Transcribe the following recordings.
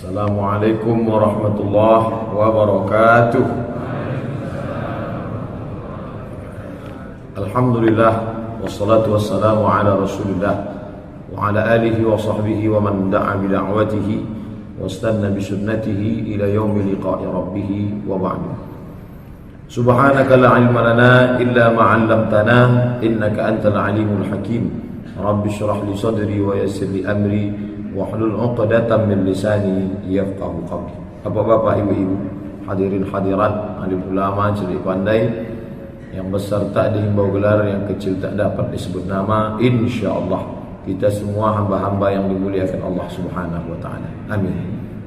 Assalamualaikum warahmatullahi wabarakatuh. Alhamdulillah wassalatu wassalamu ala Rasulillah wa ala alihi wa sahbihi wa man da'a bi da'watihi wastanna bi sunnatihi ila yaumi liqa'i rabbih wa ba'du. Subhanaka la ilma lana illa ma 'allamtana innaka antal alimul hakim. Rabbi shrah li sadri wa yassir li amri wahlul 'uqdatam min lisani yafqahu qawli. Bapak-bapak, ibu-ibu, hadirin hadirat, alim ulama, cerdik pandai, yang besar tak dihimbau gelar, yang kecil tak dapat disebut nama, insyaallah kita semua hamba-hamba yang dimuliakan Allah Subhanahu wa taala. Amin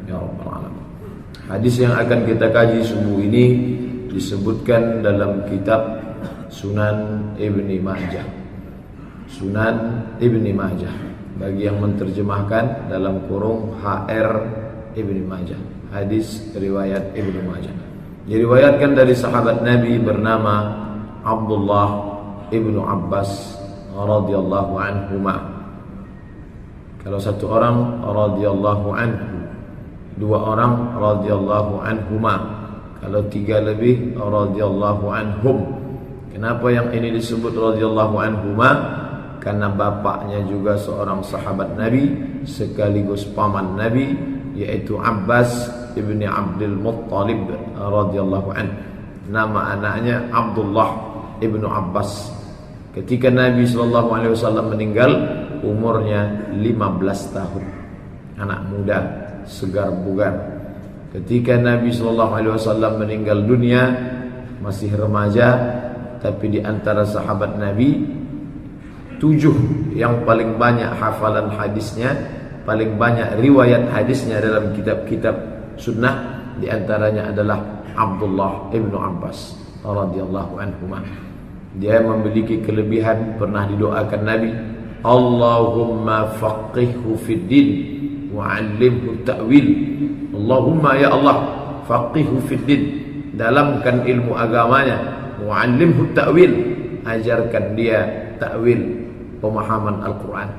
ya rabbal alamin. Hadis yang akan kita kaji subuh ini disebutkan dalam kitab Sunan Ibni Majah. Sunan Ibni Majah, bagi yang menerjemahkan dalam kurung HR Ibni Majah, hadis riwayat Ibnu Majah. Diriwayatkan dari sahabat Nabi bernama Abdullah ibnu Abbas radhiyallahu anhuma. Kalau satu orang radhiyallahu anhu, dua orang radhiyallahu anhuma, kalau tiga lebih radhiyallahu anhum. Kenapa yang ini disebut radhiyallahu anhuma? Karena bapaknya juga seorang sahabat Nabi sekaligus paman Nabi, yaitu Abbas ibni Abdul Muttalib radhiyallahu anhu. Nama anaknya Abdullah ibnu Abbas. Ketika Nabi SAW meninggal, umurnya 15 tahun, anak muda, segar bugar. Ketika Nabi SAW meninggal dunia, masih remaja, tapi di antara sahabat Nabi, 7 yang paling banyak hafalan hadisnya, paling banyak riwayat hadisnya dalam kitab-kitab sunnah, di antaranya adalah Abdullah ibnu Abbas radhiyallahu anhuma. Dia memiliki kelebihan, pernah didoakan Nabi, Allahumma faqihhu fid din wa 'allimhu ta'wil. Allahumma ya Allah, faqihhu fid din, dalamkan ilmu agamanya, wa 'allimhu ta'wil, ajarkan dia ta'wil, pemahaman Al-Quran.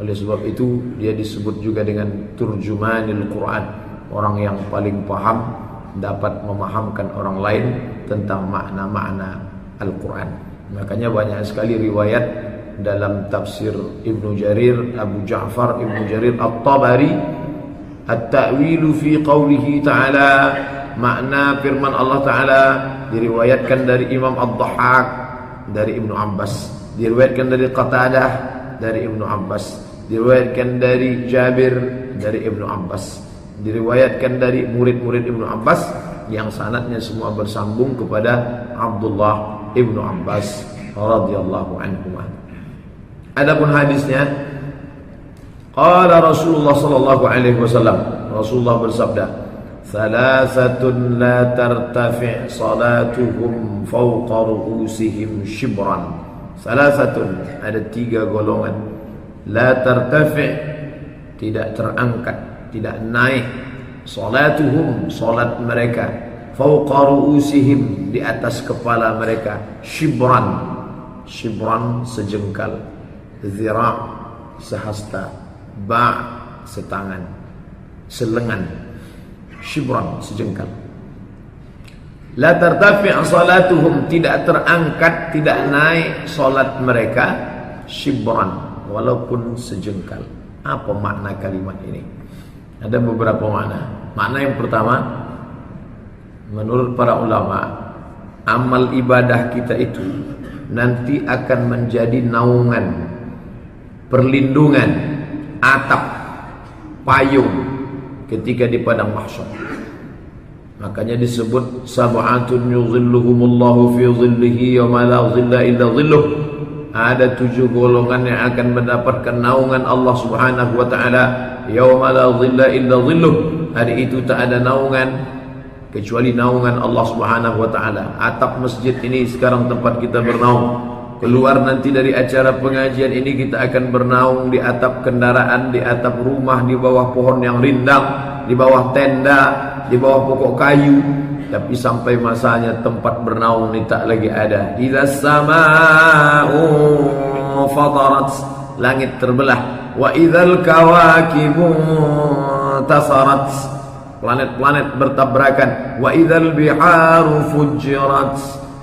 Oleh sebab itu dia disebut juga dengan turjumanil Quran, orang yang paling paham, dapat memahamkan orang lain tentang makna-makna Al-Quran. Makanya banyak sekali riwayat dalam tafsir Ibnu Jarir, Abu Ja'far Ibnu Jarir At-Tabari, at-ta'wilu fi qawlihi ta'ala, makna firman Allah Ta'ala, diriwayatkan dari Imam Ad-Dhahhak dari Ibnu Abbas, diriwayatkan dari Qatadah dari Ibnu Abbas, diriwayatkan dari Jabir dari Ibnu Abbas, diriwayatkan dari murid-murid Ibnu Abbas yang sanadnya semua bersambung kepada Abdullah Ibnu Abbas radhiyallahu anhu. Adapun hadisnya, qala Rasulullah sallallahu alaihi wasallam, Rasulullah bersabda, "Thalathatun la tartafi' salatuhum fawqa ru'usihim shibran." Salasatun, ada 3 golongan, la tartafi', tidak terangkat, tidak naik, salatuhum, salat mereka, fawqa ru'usihim, di atas kepala mereka, shibran, shibran sejengkal, zira' sehasta, ba' setangan, selengan, shibran sejengkal. La tartafi' salatuhum, tidak terangkat, tidak naik salat mereka, shibran, walaupun sejengkal. Apa makna kalimat ini? Ada beberapa makna. Makna yang pertama, menurut para ulama, amal ibadah kita itu nanti akan menjadi naungan, perlindungan, atap, payung ketika di padang mahsyar. Makanya disebut sab'atun yuzilluhumullahu fi zillihi yawma la zilla illa zilluh. Ada 7 golongan yang akan mendapatkan naungan Allah Subhanahu wa taala, yawma la zilla illa zilluh. Hari itu tak ada naungan kecuali naungan Allah Subhanahu wa taala. Atap masjid ini sekarang tempat kita bernaung. Keluar nanti dari acara pengajian ini kita akan bernaung di atap kendaraan, di atap rumah, di bawah pohon yang rindang, di bawah tenda, di bawah pokok kayu. Tapi sampai masanya tempat bernaung ini tak lagi ada. Idza samaa'u fatarat, langit terbelah. Wa idzal kawakibu tasarat, planet-planet bertabrakan. Wa idzal biharu fujirat,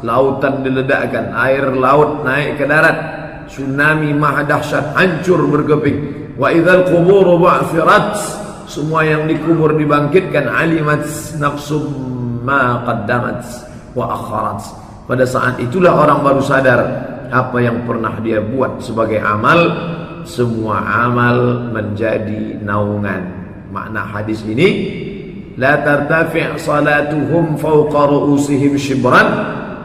lautan diledakkan, air laut naik ke darat, tsunami maha dahsyat, hancur berkeping. Wa idzal quburu ba'thirat, semua yang dikubur dibangkitkan. Alimat nafsum ma qaddamat wa akharat, pada saat itulah orang baru sadar apa yang pernah dia buat sebagai amal. Semua amal menjadi naungan. Makna hadis ini, la tartafi' salatuhum fawqa ru'usihim shibran,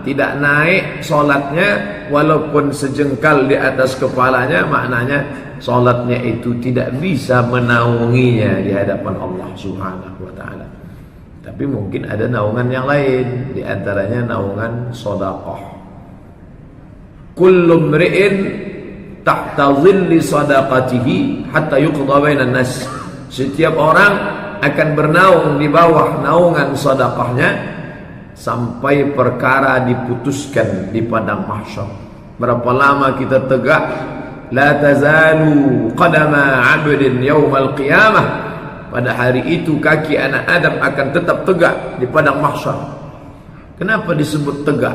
tidak naik solatnya walaupun sejengkal di atas kepalanya. Maknanya solatnya itu tidak bisa menaunginya di hadapan Allah Subhanahu wa ta'ala. Tapi mungkin ada naungan yang lain, di antaranya naungan sedekah. Kullu mri'in tahta dhilli sadaqatihi hatta yuqda bainan nas. Setiap orang akan bernaung di bawah naungan sedekahnya sampai perkara diputuskan di padang mahsyar. Berapa lama kita tegak? La tazalu qadama 'abdin yaumal qiyamah, pada hari itu kaki anak Adam akan tetap tegak di padang mahsyar. Kenapa disebut tegak?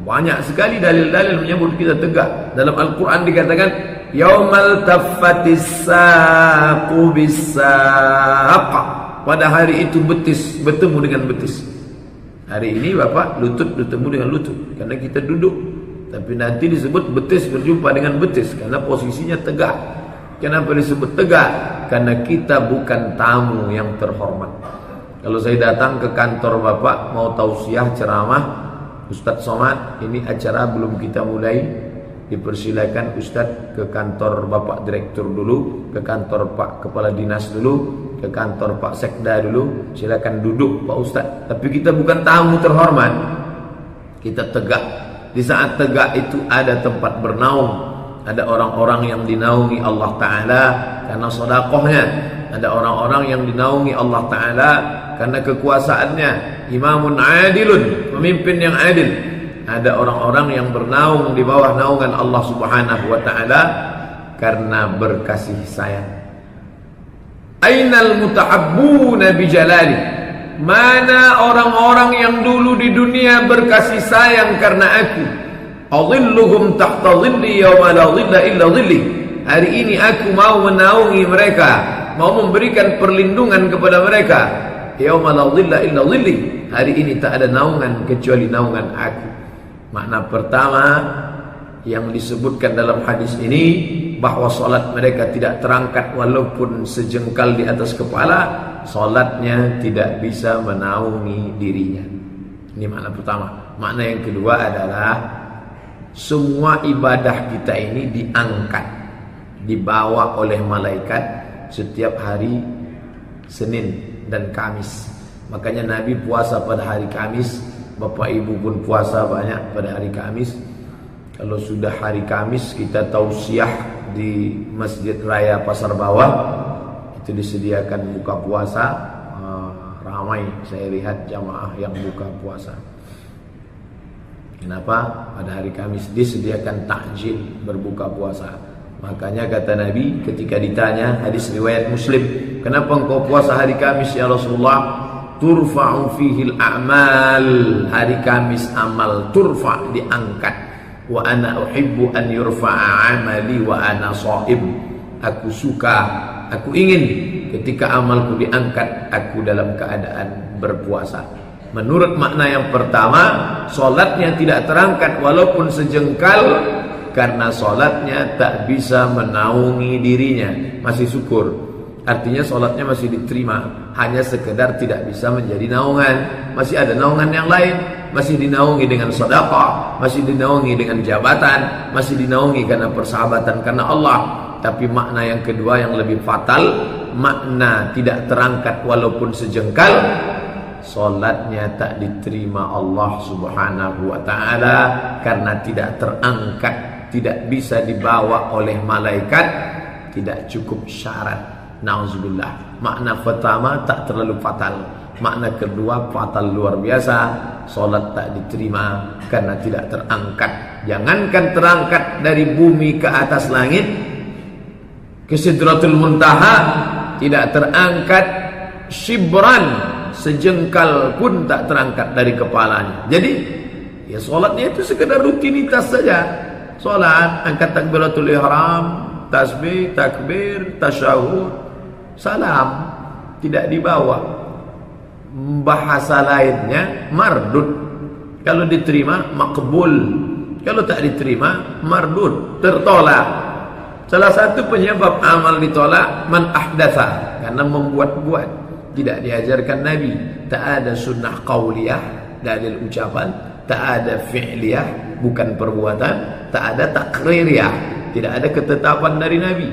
Banyak sekali dalil-dalil menyebut kita tegak. Dalam Al-Quran dikatakan yaumal taffatis saqu bis-saq, pada hari itu betis bertemu dengan betis. Hari ini Bapak lutut bertemu dengan lutut karena kita duduk, tapi nanti disebut betis berjumpa dengan betis karena posisinya tegak. Kenapa disebut tegak? Karena kita bukan tamu yang terhormat. Kalau saya datang ke kantor Bapak mau tausiah ceramah, Ustadz Somad, ini acara belum kita mulai, dipersilakan Ustadz ke kantor Bapak Direktur dulu, ke kantor Pak Kepala Dinas dulu, ke kantor Pak Sekda dulu, silakan duduk Pak Ustadz. Tapi kita bukan tamu terhormat, kita tegak. Di saat tegak itu ada tempat bernaung. Ada orang-orang yang dinaungi Allah Ta'ala karena sedekahnya. Ada orang-orang yang dinaungi Allah Ta'ala karena kekuasaannya. Imamun adilun, pemimpin yang adil. Ada orang-orang yang bernaung di bawah naungan Allah Subhanahu wa Ta'ala karena berkasih sayang. Ainal mutahabbuna bijalali, mana orang-orang yang dulu di dunia berkasih sayang karena aku. Adhilluhum tahta dhilli yawma la dhilla illa dhilli, hari ini aku mau menaungi mereka, mau memberikan perlindungan kepada mereka. Yawma la dhilla illa dhilli, hari ini tak ada naungan kecuali naungan aku. Makna pertama yang disebutkan dalam hadis ini, bahwa salat mereka tidak terangkat walaupun sejengkal di atas kepala. Salatnya tidak bisa menaungi dirinya. Ini makna pertama. Makna yang kedua adalah semua ibadah kita ini diangkat, dibawa oleh malaikat setiap hari Senin dan Kamis. Makanya Nabi puasa pada hari Kamis, Bapak Ibu pun puasa banyak pada hari Kamis. Kalau sudah hari Kamis kita tausiah di Masjid Raya Pasar Bawah, itu disediakan buka puasa, ramai saya lihat jamaah yang buka puasa. Kenapa? Pada hari Kamis disediakan takjil berbuka puasa. Makanya kata Nabi ketika ditanya, hadis riwayat Muslim, kenapa engkau puasa hari Kamis ya Rasulullah? Turfa'u fihil a'mal, hari Kamis amal turfa' diangkat. Wa ana uhibbu an yurfa'a amali wa ana shaim, aku suka, aku ingin ketika amalku diangkat aku dalam keadaan berpuasa. Menurut makna yang pertama, solatnya tidak terangkat walaupun sejengkal karena solatnya tak bisa menaungi dirinya. Masih syukur, artinya solatnya masih diterima, hanya sekedar tidak bisa menjadi naungan. Masih ada naungan yang lain, masih dinaungi dengan sedekah, masih dinaungi dengan jabatan, masih dinaungi karena persahabatan karena Allah. Tapi makna yang kedua yang lebih fatal, makna tidak terangkat walaupun sejengkal, solatnya tak diterima Allah Subhanahu wa ta'ala karena tidak terangkat, tidak bisa dibawa oleh malaikat, tidak cukup syarat. Nauzubillah. Makna pertama tak terlalu fatal, makna kedua fatal luar biasa. Solat tak diterima karena tidak terangkat. Jangankan terangkat dari bumi ke atas langit, ke Sidratul Muntaha, tidak terangkat shibran, sejengkal pun tak terangkat dari kepalanya. Jadi ya solatnya itu sekedar rutinitas saja. Solat, angkat takbiratul ihram, tasbih, takbir, tasyahud, salam, tidak dibawa. Bahasa lainnya mardud. Kalau diterima makbul, kalau tak diterima mardud, tertolak. Salah satu penyebab amal ditolak man ahdatha, karena membuat-buat, tidak diajarkan Nabi. Tak ada sunnah qauliyah, dalil ucapan, tak ada fi'liyah, bukan perbuatan, tak ada takririyah, tidak ada ketetapan dari Nabi.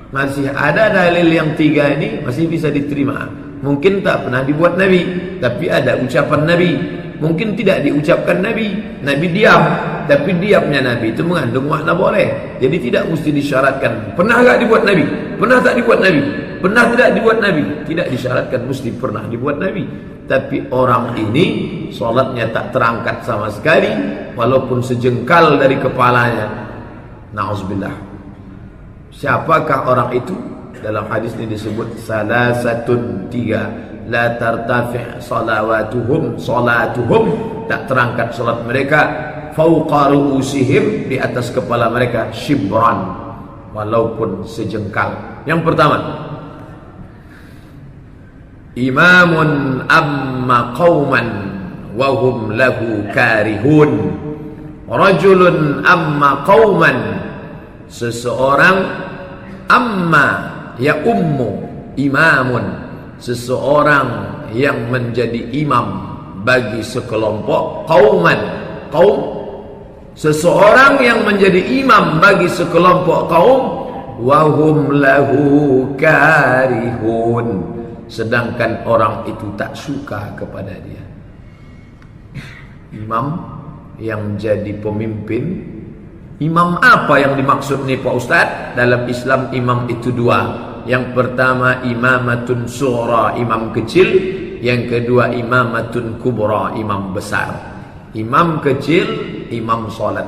Masih ada dalil yang tiga ini masih bisa diterima. Mungkin tak pernah dibuat Nabi, tapi ada ucapan Nabi. Mungkin tidak diucapkan Nabi, Nabi diam, tapi diamnya Nabi itu mengandung makna boleh. Jadi tidak mesti disyaratkan pernah tak dibuat Nabi, pernah tak dibuat Nabi, pernah tidak dibuat Nabi. Tidak disyaratkan mesti pernah dibuat Nabi. Tapi orang ini solatnya tak terangkat sama sekali, walaupun sejengkal dari kepalanya. Na'udzubillah. Siapakah orang itu? Dalam hadis ini disebut salasatun, tiga. La tartafi' salawatuhum, tak terangkat salat mereka, fauqa ru'usihim, di atas kepala mereka, shibran, walaupun sejengkal. Yang pertama, imamun amma qauman wa hum lahu karihun. Rajulun amma qauman, seseorang, amma ya ummu, imamun, seseorang yang menjadi imam bagi sekelompok qauman, kaum, seseorang yang menjadi imam bagi sekelompok kaum, wa hum lahu karihun, sedangkan orang itu tak suka kepada dia. Imam yang jadi pemimpin. Imam apa yang dimaksud nih Pak Ustadz? Dalam Islam imam itu dua. Yang pertama imamatun sughra, imam kecil. Yang kedua imamatun kubra, imam besar. Imam kecil, imam solat.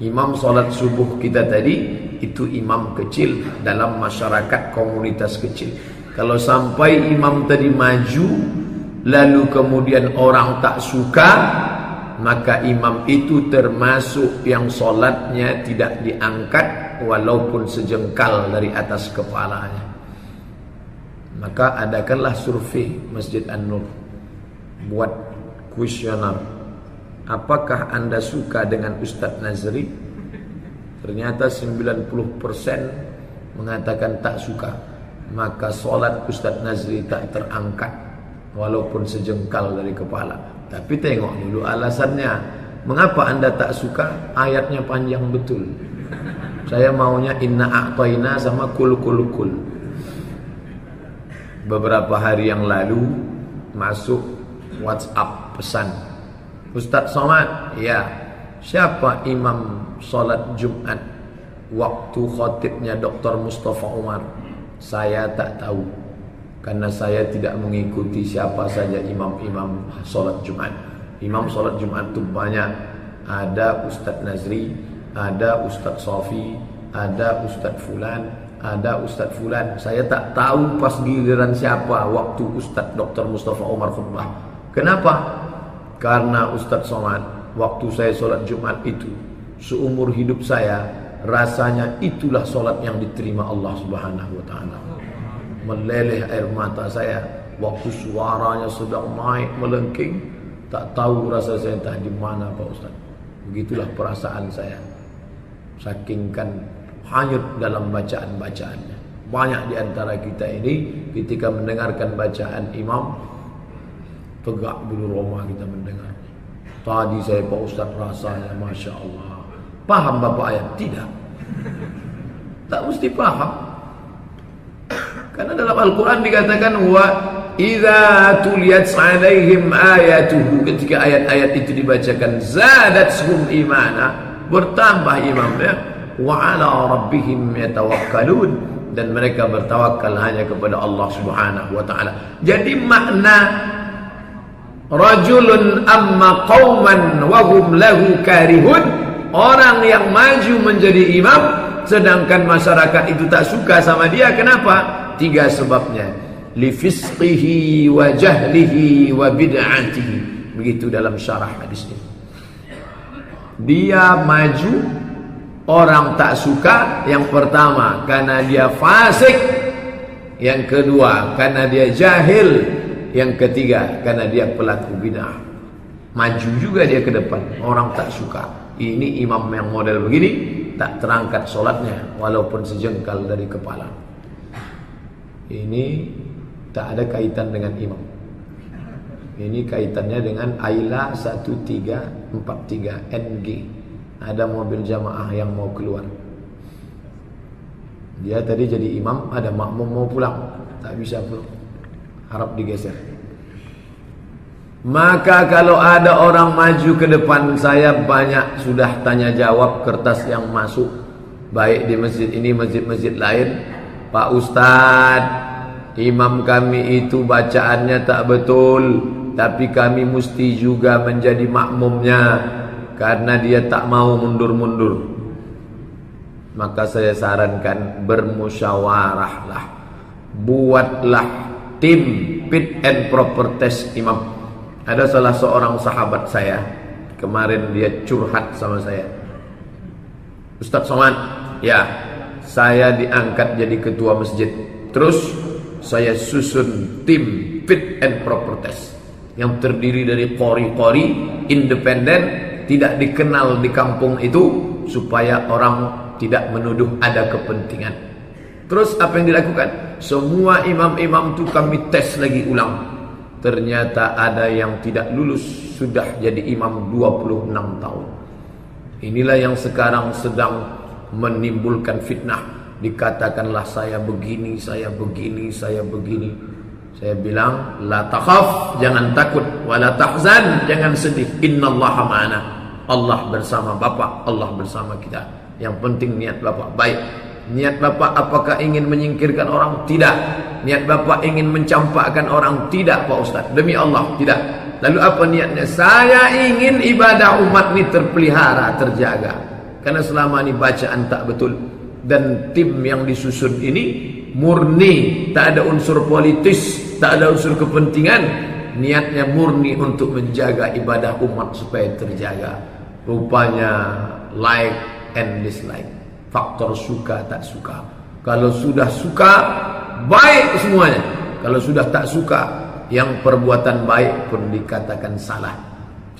Imam solat subuh kita tadi, itu imam kecil dalam masyarakat komunitas kecil. Kalau sampai imam tadi maju, lalu kemudian orang tak suka, maka imam itu termasuk yang solatnya tidak diangkat walaupun sejengkal dari atas kepalanya. Maka adakanlah survei Masjid An-Nur, buat kuesioner, apakah anda suka dengan Ustadz Nazri? Ternyata 90% mengatakan tak suka. Maka solat Ustadz Nazri tak terangkat walaupun sejengkal dari kepala. Tapi tengok dulu alasannya. Mengapa anda tak suka? Ayatnya panjang betul. Saya maunya inna a'tayna sama kul kul kul. Beberapa hari yang lalu masuk WhatsApp pesan, Ustadz Somad, ya, siapa imam solat Jumat waktu khotibnya Dr. Mustafa Umar? Saya tak tahu, karena saya tidak mengikuti siapa saja imam-imam solat Jumat. Imam solat Jumat itu banyak. Ada Ustadz Nazri, ada Ustadz Sofi, ada Ustadz Fulan, ada Ustadz Fulan. Saya tak tahu pas giliran siapa waktu Ustadz Dr. Mustafa Umar khutbah. Kenapa? Karena Ustadz Somad, waktu saya solat Jumat itu, seumur hidup saya, rasanya itulah solat yang diterima Allah Subhanahu wa ta'ala. Meleleh air mata saya waktu suaranya sedang naik melengking. Tak tahu rasa saya entah di mana Pak Ustaz. Begitulah perasaan saya. Saking kan hanyut dalam bacaan-bacaannya. Banyak di antara kita ini ketika mendengarkan bacaan imam, tegak bulu roma kita mendengar. Tadi saya Pak Ustaz rasanya Masya Allah. Paham Bapak ayat? Tidak. Tak mesti paham. Karena dalam Al-Quran dikatakan wa idza tuliyat 'alaihim ayatuhu, ketika ayat-ayat itu dibacakan, zadatuhum imana, bertambah imannya, wa 'ala rabbihim yatawakkalun, dan mereka bertawakal hanya kepada Allah Subhanahu wa taala. Jadi makna rajulun amma qauman wa hum lahu karihun, orang yang maju menjadi imam sedangkan masyarakat itu tak suka sama dia. Kenapa? 3 sebabnya. li fisqihi wa jahlihi wa bid'atihi. Begitu dalam syarah hadis ini. Dia maju, orang tak suka. Yang pertama karena dia fasik, yang kedua karena dia jahil, yang ketiga karena dia pelaku bid'ah. Maju juga dia ke depan, orang tak suka. Ini imam yang model begini, tak terangkat solatnya walaupun sejengkal dari kepala. Ini tak ada kaitan dengan imam. Ini kaitannya dengan Ayla 1343 NG. Ada mobil jamaah yang mau keluar. Dia tadi jadi imam, ada makmum mau pulang, tak bisa pulang, harap digeser. Maka kalau ada orang maju ke depan, saya banyak sudah tanya jawab kertas yang masuk, baik di masjid ini, masjid-masjid lain. Pak Ustadz, imam kami itu bacaannya tak betul, tapi kami mesti juga menjadi makmumnya karena dia tak mau mundur-mundur. Maka saya sarankan bermusyawarahlah, buatlah tim fit and proper test imam. Ada salah seorang sahabat saya, kemarin dia curhat sama saya. Ustaz Somad, ya, saya diangkat jadi ketua masjid. Terus saya susun tim fit and proper test yang terdiri dari qori-qori independen, tidak dikenal di kampung itu, supaya orang tidak menuduh ada kepentingan. Terus apa yang dilakukan? Semua imam-imam itu kami tes lagi ulang. Ternyata ada yang tidak lulus, sudah jadi imam 26 tahun. Inilah yang sekarang sedang menimbulkan fitnah. Dikatakanlah saya begini, saya begini, saya begini. Saya bilang, la takhaf, jangan takut, wa la tahzan, jangan sedih. Innallaha ma'ana. Allah bersama Bapak, Allah bersama kita. Yang penting niat Bapak baik. Niat Bapak apakah ingin menyingkirkan orang? Tidak. Niat Bapak ingin mencampakkan orang? Tidak, Pak Ustaz. Demi Allah, tidak. Lalu apa niatnya? Saya ingin ibadah umat ini terpelihara, terjaga. Karena selama ini bacaan tak betul. Dan tim yang disusun ini murni, tak ada unsur politis, tak ada unsur kepentingan. Niatnya murni untuk menjaga ibadah umat supaya terjaga. Rupanya like and dislike, faktor suka tak suka. Kalau sudah suka, baik semuanya. Kalau sudah tak suka, yang perbuatan baik pun dikatakan salah.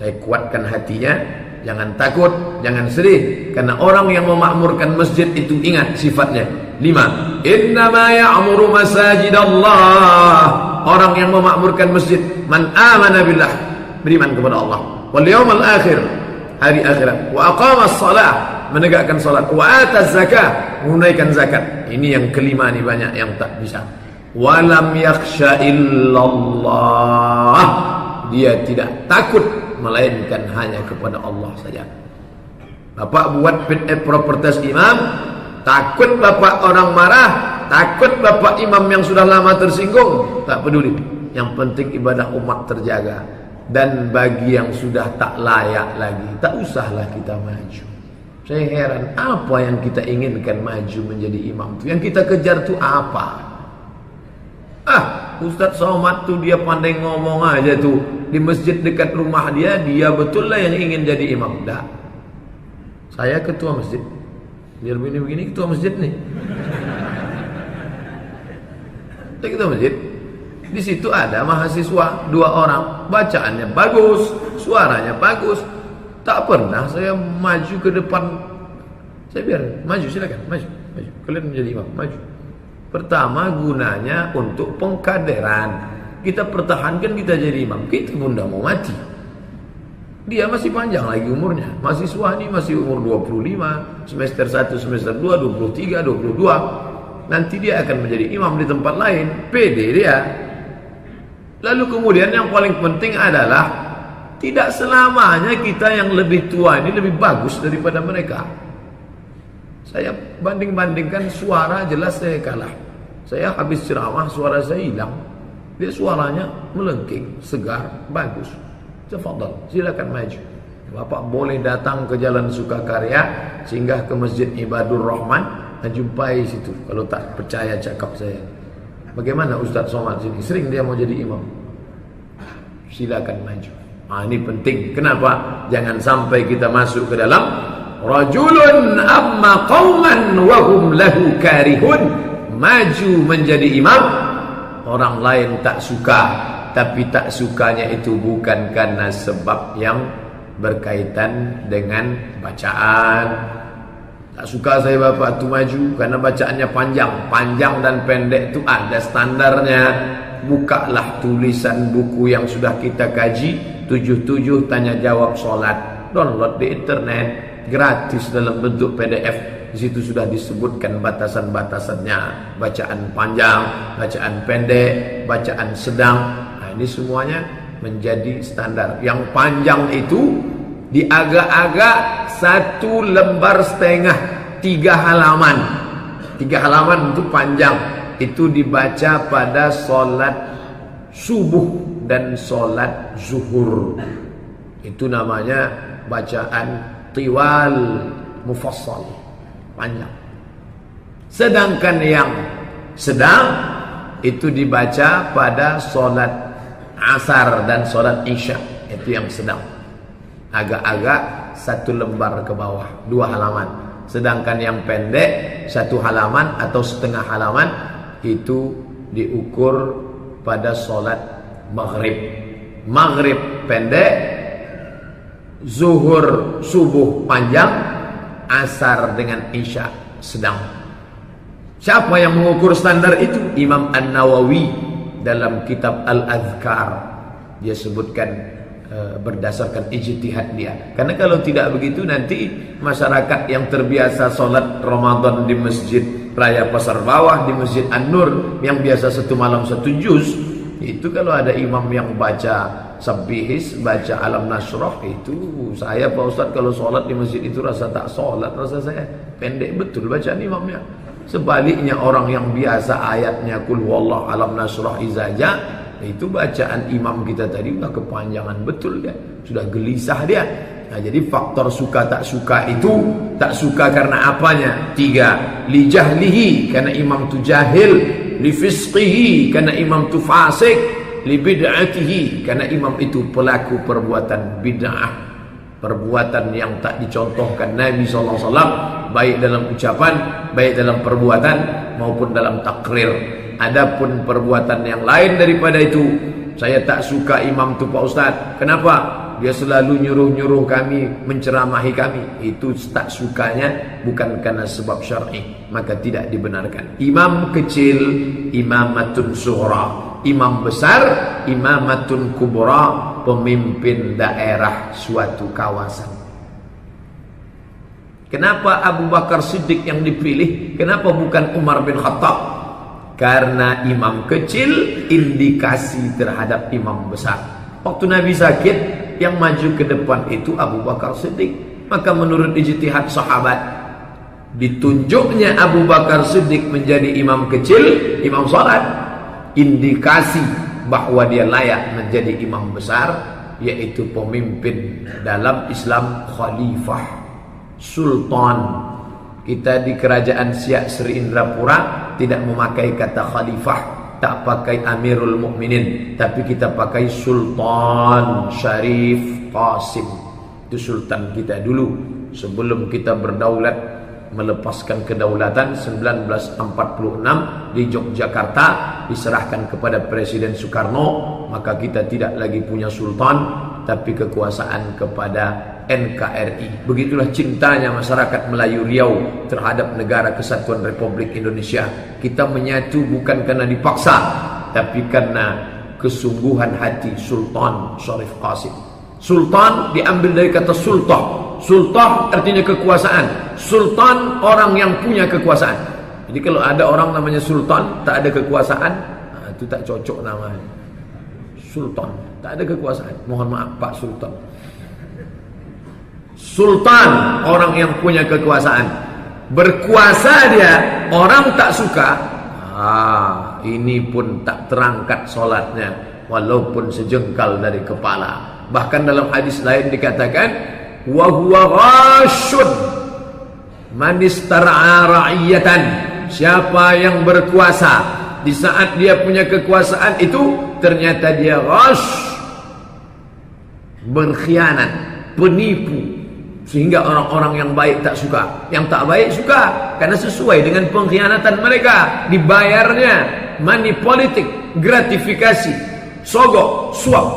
Saya kuatkan hatinya, jangan takut, jangan sedih. Karena orang yang memakmurkan masjid itu, ingat sifatnya 5. Innama ya'muru masajidallah. Orang yang memakmurkan masjid, man amana billah, beriman kepada Allah, wal yawmal akhir, hari akhirat, wa aqamas salah, menegakkan salat, wa ataz zakah, menunaikan zakat. Ini yang kelima nih, banyak yang tak bisa. Walam yakhsha illallah, dia tidak takut melainkan hanya kepada Allah saja. Bapak buat fit and proper test imam, takut bapak orang marah, takut bapak imam yang sudah lama tersinggung, tak peduli. Yang penting ibadah umat terjaga. Dan bagi yang sudah tak layak lagi, tak usahlah kita maju. Saya heran, apa yang kita inginkan maju menjadi imam itu? Yang kita kejar itu apa? Ustaz Somad tuh dia pandai ngomong aja tuh. Di masjid dekat rumah dia betul lah yang ingin jadi imam. Dah. Saya ketua masjid. Biar begini-begini ketua masjid nih. Saya ketua masjid. Di situ ada mahasiswa 2 orang, bacaannya bagus, suaranya bagus. Tak pernah saya maju ke depan. Saya biar maju, silakan maju. Kalian menjadi imam, maju. Pertama gunanya untuk pengkaderan. Kita pertahankan kita jadi imam. Kita pun dah mau mati. Dia masih panjang lagi umurnya. Mahasiswa ini masih umur 25, semester 1, semester 2, 23, 22. Nanti dia akan menjadi imam di tempat lain. Pede dia. Lalu kemudian yang paling penting adalah tidak selamanya kita yang lebih tua ini lebih bagus daripada mereka. Saya banding-bandingkan suara, jelas saya kalah. Saya habis ceramah suara saya hilang. Dia suaranya melengking, segar, bagus. Tafadhal, silakan maju. Bapak boleh datang ke Jalan Sukakarya, singgah ke Masjid Ibadur Rahman, jumpai situ. Kalau tak percaya cakap saya. Bagaimana Ustaz Somad sini? Sering dia mau jadi imam. Silakan maju. Nah, ini penting. Kenapa? Jangan sampai kita masuk ke dalam rajulun amma qauman wa hum lahu karihun. Maju menjadi imam, orang lain tak suka, tapi tak sukanya itu bukan karena sebab yang berkaitan dengan bacaan. Tak suka saya bapak tu maju karena bacaannya panjang. Panjang dan pendek itu ada standarnya. Bukalah tulisan buku yang sudah kita kaji, 77 tanya jawab solat. Download di internet, gratis dalam bentuk PDF. Di situ sudah disebutkan batasan-batasannya. Bacaan panjang, bacaan pendek, bacaan sedang. Nah, ini semuanya menjadi standar. Yang panjang itu diagak-agak 1 lembar setengah, 3 halaman. 3 halaman itu panjang. Itu dibaca pada solat subuh dan solat zuhur. Itu namanya bacaan tiwal mufassal, panjang. Sedangkan yang sedang itu dibaca pada solat asar dan solat isya. Itu yang sedang. Agak-agak 1 lembar ke bawah, 2 halaman. Sedangkan yang pendek 1 halaman atau setengah halaman itu diukur pada solat maghrib. Maghrib pendek, zuhur subuh panjang, asar dengan isya sedang. Siapa yang mengukur standar itu? Imam An-Nawawi dalam kitab Al-Adhkar. Dia sebutkan berdasarkan ijtihad dia. Karena kalau tidak begitu nanti masyarakat yang terbiasa solat Ramadan di Masjid Raya Pasar Bawah, di Masjid An-Nur yang biasa 1 malam 1 juz, itu kalau ada imam yang baca Sabbihis, baca Alam Nashrah, itu saya Pak Ustaz kalau solat di masjid itu rasa tak solat, rasa saya pendek betul bacaan imamnya. Sebaliknya orang yang biasa ayatnya Qul huwallahu Alam Nashrah izaja, itu bacaan imam kita tadi udah kepanjangan betul dia, sudah gelisah dia. Nah, jadi faktor suka tak suka itu, tak suka karena apanya? 3, li jahlihi, karena imam tu jahil, li fisqihi, karena imam tu fasik, li bid'atihi, karena imam itu pelaku perbuatan bid'ah, perbuatan yang tak dicontohkan Nabi SAW, baik dalam ucapan, baik dalam perbuatan maupun dalam takrir. Adapun perbuatan yang lain daripada itu, saya tak suka imam tu Pak Ustaz. Kenapa? Dia selalu nyuruh-nyuruh kami, menceramahi kami. Itu tak sukanya bukan karena sebab syar'i, maka tidak dibenarkan. Imam kecil, imamatun sughra. Imam besar, imamatun kubra, pemimpin daerah suatu kawasan. Kenapa Abu Bakar Siddiq yang dipilih? Kenapa bukan Umar bin Khattab? Karena imam kecil indikasi terhadap imam besar. Waktu Nabi sakit, yang maju ke depan itu Abu Bakar Siddiq. Maka menurut ijtihad sahabat, ditunjuknya Abu Bakar Siddiq menjadi imam kecil, imam salat, indikasi bahwa dia layak menjadi imam besar, yaitu pemimpin dalam Islam, khalifah, sultan. Kita di kerajaan Siak Sri Indrapura tidak memakai kata khalifah, tak pakai Amirul Mukminin, tapi kita pakai Sultan Syarif Qasim. Itu sultan kita dulu sebelum kita berdaulat, melepaskan kedaulatan 1946 di Yogyakarta, diserahkan kepada Presiden Soekarno. Maka kita tidak lagi punya sultan, tapi kekuasaan kepada NKRI. Begitulah cintanya masyarakat Melayu Riau terhadap negara Kesatuan Republik Indonesia. Kita menyatu bukan karena dipaksa, tapi karena kesungguhan hati Sultan Syarif Qasim. Sultan diambil dari kata sultah. Sultah artinya kekuasaan. Sultan orang yang punya kekuasaan. Jadi kalau ada orang namanya sultan tak ada kekuasaan, nah, itu tak cocok namanya. Sultan tak ada kekuasaan. Mohon maaf Pak Sultan. Sultan orang yang punya kekuasaan, berkuasa dia, orang tak suka, ini pun tak terangkat solatnya walaupun sejengkal dari kepala. Bahkan dalam hadis lain dikatakan, wa huwa ghashun man istara'a ra'iyatan, siapa yang berkuasa Di saat dia punya kekuasaan itu ternyata dia ghash, berkhianat, penipu, sehingga orang-orang yang baik tak suka, yang tak baik suka, karena sesuai dengan pengkhianatan mereka. Dibayarnya money politik, gratifikasi, sogok, suap.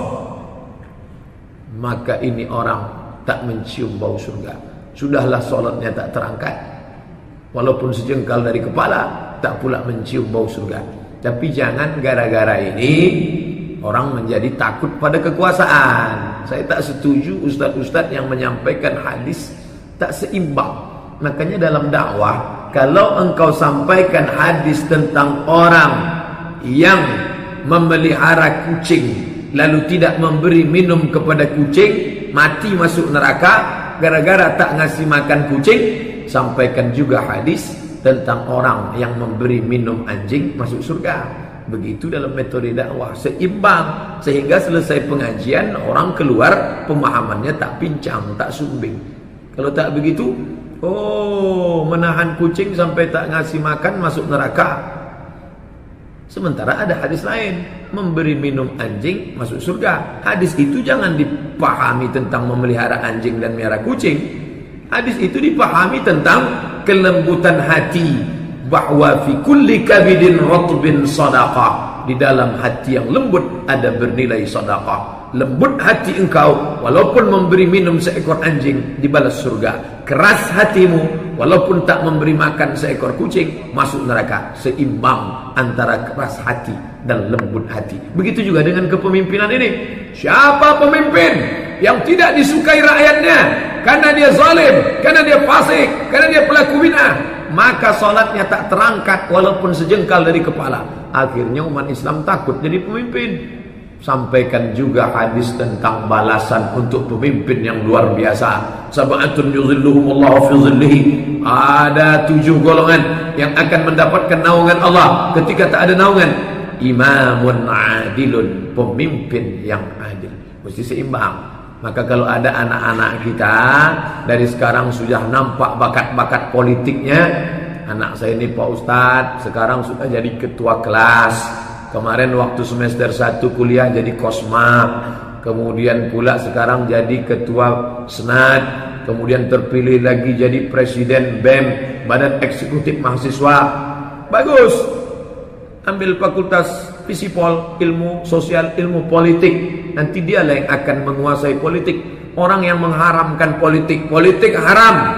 Maka ini orang tak mencium bau surga. Sudahlah solatnya tak terangkat, walaupun sejengkal dari kepala, tak pula mencium bau surga. Tapi jangan gara-gara ini orang menjadi takut pada kekuasaan. Saya tak setuju ustaz-ustaz yang menyampaikan hadis tak seimbang. Makanya dalam dakwah, kalau engkau sampaikan hadis tentang orang yang memelihara kucing lalu tidak memberi minum kepada kucing, mati masuk neraka gara-gara tak ngasih makan kucing, sampaikan juga hadis tentang orang yang memberi minum anjing masuk surga. Begitu dalam metode dakwah, seimbang, sehingga selesai pengajian orang keluar pemahamannya tak pincang, tak sumbing. Kalau tak begitu, oh, menahan kucing sampai tak ngasih makan masuk neraka. Sementara ada hadis lain, memberi minum anjing masuk surga. Hadis itu jangan dipahami tentang memelihara anjing dan melihara kucing. Hadis itu dipahami tentang kelembutan hati, bahwa fi kulli kabidin ratbin sadaqah. Di dalam hati yang lembut ada bernilai sedekah. Lembut hati engkau, walaupun memberi minum seekor anjing, dibalas surga. Keras hatimu, walaupun tak memberi makan seekor kucing, masuk neraka. Seimbang antara keras hati dan lembut hati. Begitu juga dengan kepemimpinan ini. Siapa pemimpin yang tidak disukai rakyatnya karena dia zalim, karena dia fasik, karena dia pelaku bid'ah, maka salatnya tak terangkat walaupun sejengkal dari kepala. Akhirnya umat Islam takut jadi pemimpin. Sampaikan juga hadis tentang balasan untuk pemimpin yang luar biasa. Sab'atun yuzilluhumullahu fi zillihi. Ada 7 golongan yang akan mendapatkan naungan Allah ketika tak ada naungan. Imamun adilun, pemimpin yang adil. Mesti seimbang. Maka kalau ada anak-anak kita dari sekarang sudah nampak bakat-bakat politiknya. Anak saya ini Pak Ustadz sekarang sudah jadi ketua kelas. Kemarin waktu semester 1 kuliah jadi kosma. Kemudian pula sekarang jadi ketua senat. Kemudian terpilih lagi jadi presiden BEM, Badan Eksekutif Mahasiswa. Bagus. Ambil fakultas Fisipol, ilmu sosial, ilmu politik. Nanti dialah yang akan menguasai politik. Orang yang mengharamkan politik, politik haram.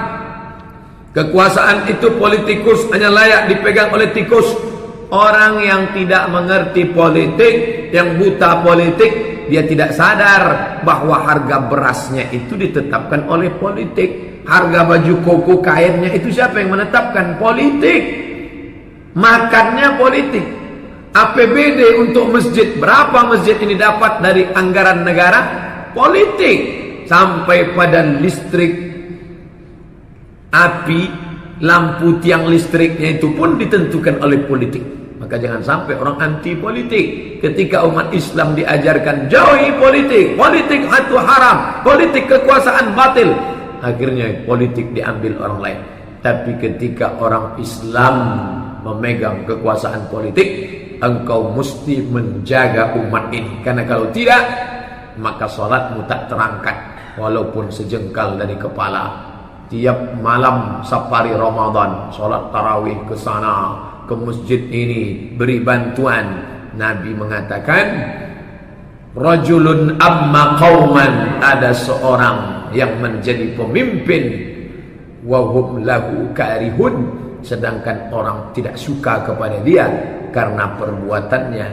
Kekuasaan itu politikus hanya layak dipegang oleh tikus. Orang yang tidak mengerti politik, yang buta politik, dia tidak sadar bahwa harga berasnya itu ditetapkan oleh politik. Harga baju koko kainnya itu siapa yang menetapkan? Politik. Makannya politik. APBD untuk masjid, berapa masjid ini dapat dari anggaran negara? Politik. Sampai pada listrik, api, lampu tiang listriknya itu pun ditentukan oleh politik. Maka jangan sampai orang anti politik. Ketika umat Islam diajarkan jauhi politik, politik itu haram, politik kekuasaan batil, akhirnya politik diambil orang lain. Tapi ketika orang Islam memegang kekuasaan politik, engkau mesti menjaga umat ini. Karena kalau tidak, maka salatmu tak terangkat walaupun sejengkal dari kepala. Tiap malam safari Ramadan, salat tarawih ke sana, ke masjid ini, beri bantuan. Nabi mengatakan, rajulun amma qauman, ada seorang yang menjadi pemimpin, wa hum lahu karihun, sedangkan orang tidak suka kepada dia karena perbuatannya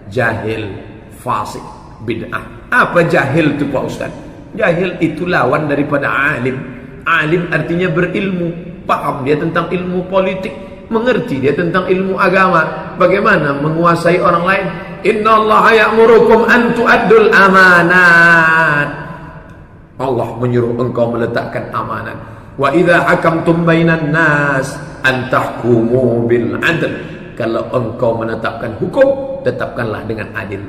jahil, fasik, bid'ah. Apa jahil itu Pak Ustaz? Jahil itu lawan daripada alim. Alim artinya berilmu, paham dia tentang ilmu politik, mengerti dia tentang ilmu agama, bagaimana menguasai orang lain. Innallaha ya'murukum an tu'addul amanat. Allah menyuruh engkau meletakkan amanat. Wa idza hakamtum bainan nas an tahkumu bil adl. Kalau engkau menetapkan hukum, tetapkanlah dengan adil.